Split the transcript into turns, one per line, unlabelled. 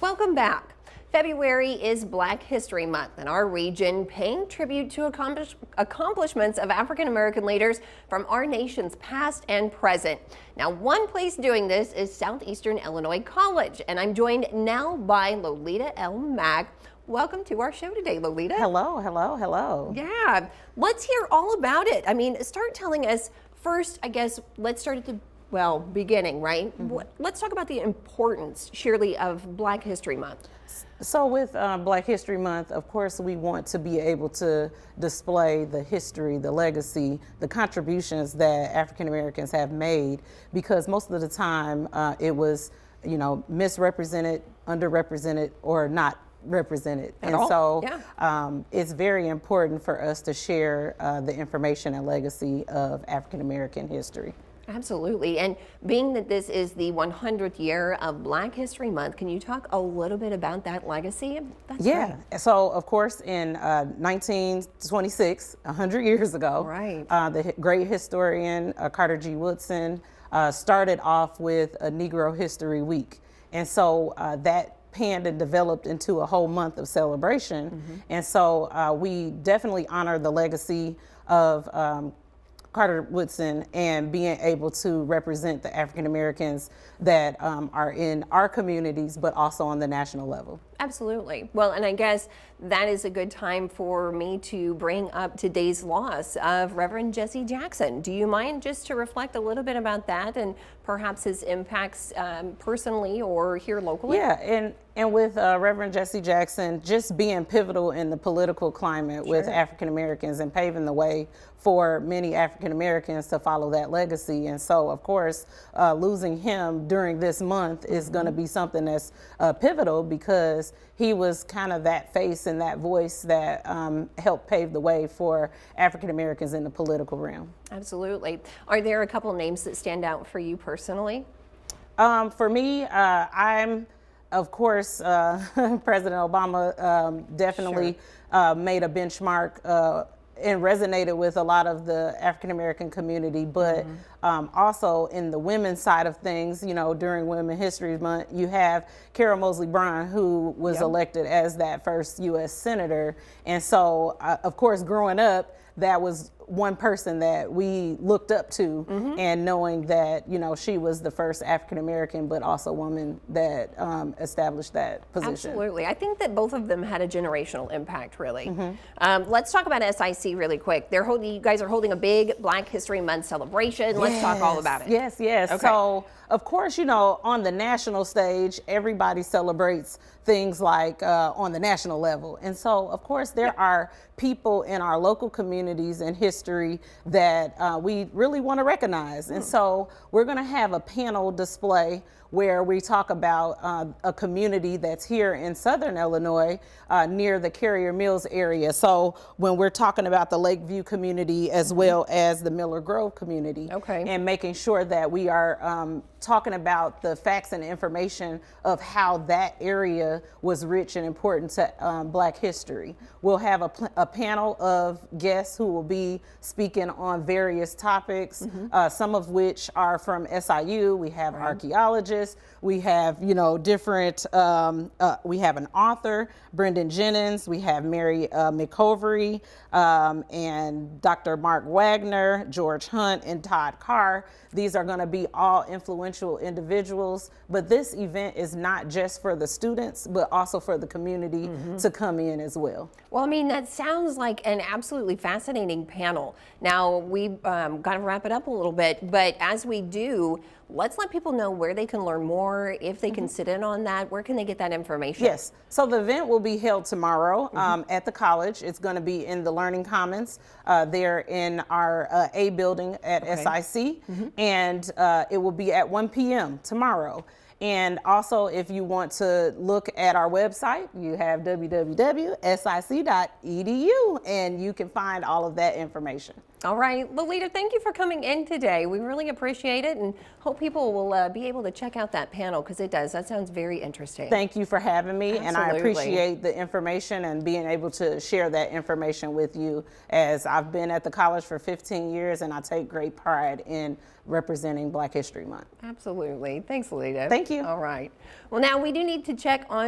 Welcome back. February is Black History Month in our region, paying tribute to accomplishments of African American leaders from our nation's past and present. Now, one place doing this is Southeastern Illinois College, and I'm joined now by Lolita L. Mack. Welcome to our show today, Lolita.
Hello, hello, hello.
Yeah, let's hear all about it. I mean, start telling us first, I guess, let's start at the beginning, right? Let's talk about the importance, surely, of Black History Month.
So with Black History Month, of course, we want to be able to display the history, the legacy, the contributions that African Americans have made, because most of the time it was, misrepresented, underrepresented, or not represented. It's very important for us to share the information and legacy of African American history.
Absolutely. And being that this is the 100th year of Black History Month, can you talk a little bit about that legacy?
Great. So of course in 1926, 100 years ago, the great historian Carter G. Woodson started off with a Negro History Week. And so that panned and developed into a whole month of celebration. And so we definitely honor the legacy of Carter Woodson and being able to represent the African Americans that are in our communities, but also on the national level.
Absolutely. Well, and I guess that is a good time for me to bring up today's loss of Reverend Jesse Jackson. Do you mind just to reflect a little bit about that and perhaps his impacts personally or here locally?
Yeah, and with Reverend Jesse Jackson just being pivotal in the political climate with African Americans and paving the way for many African Americans to follow that legacy. And so, of course, losing him during this month is going to be something that's pivotal, because he was kind of that face and that voice that helped pave the way for African Americans in the political realm.
Absolutely. Are there a couple names that stand out for you personally?
For me, I'm, of course, President Obama definitely made a benchmark and resonated with a lot of the African American community, but also in the women's side of things, during Women's History Month, you have Carol Moseley Braun, who was elected as that first U.S. Senator. And so, of course, growing up, that was one person that we looked up to, and knowing that, she was the first African American, but also woman that established that position.
Absolutely. I think that both of them had a generational impact, really. Let's talk about SIC really quick. You guys are holding a big Black History Month celebration. Let's talk all about it.
Yes. Okay. So, of course, on the national stage, everybody celebrates things like on the national level. And so, of course, there are people in our local communities and history that we really want to recognize. And so we're going to have a panel display where we talk about a community that's here in Southern Illinois near the Carrier Mills area. So when we're talking about the Lakeview community as well as the Miller Grove community, and making sure that we are talking about the facts and information of how that area was rich and important to Black history. We'll have a panel of guests who will be speaking on various topics, some of which are from SIU. We have archaeologists. We have, different, we have an author, Brendan Jennings. We have Mary McCovery, and Dr. Mark Wagner, George Hunt, and Todd Carr. These are going to be all influential individuals, but this event is not just for the students, but also for the community to come in as well.
Well, I mean, that sounds like an absolutely fascinating panel. Now, we've got to wrap it up a little bit, but as we do, let's let people know where they can learn more, if they can sit in on that. Where can they get that information?
Yes, so the event will be held tomorrow at the college. It's going to be in the Learning Commons there in our A building at SIC, and it will be at 1 p.m. tomorrow. And also, if you want to look at our website, you have www.sic.edu, and you can find all of that information.
All right, Lolita, thank you for coming in today. We really appreciate it, and hope people will be able to check out that panel, because that sounds very interesting.
Thank you for having me.
Absolutely.
And I appreciate the information and being able to share that information with you, as I've been at the college for 15 years and I take great pride in representing Black History Month.
Absolutely. Thanks, Lolita.
Thank you.
All right. Well, now we do need to check on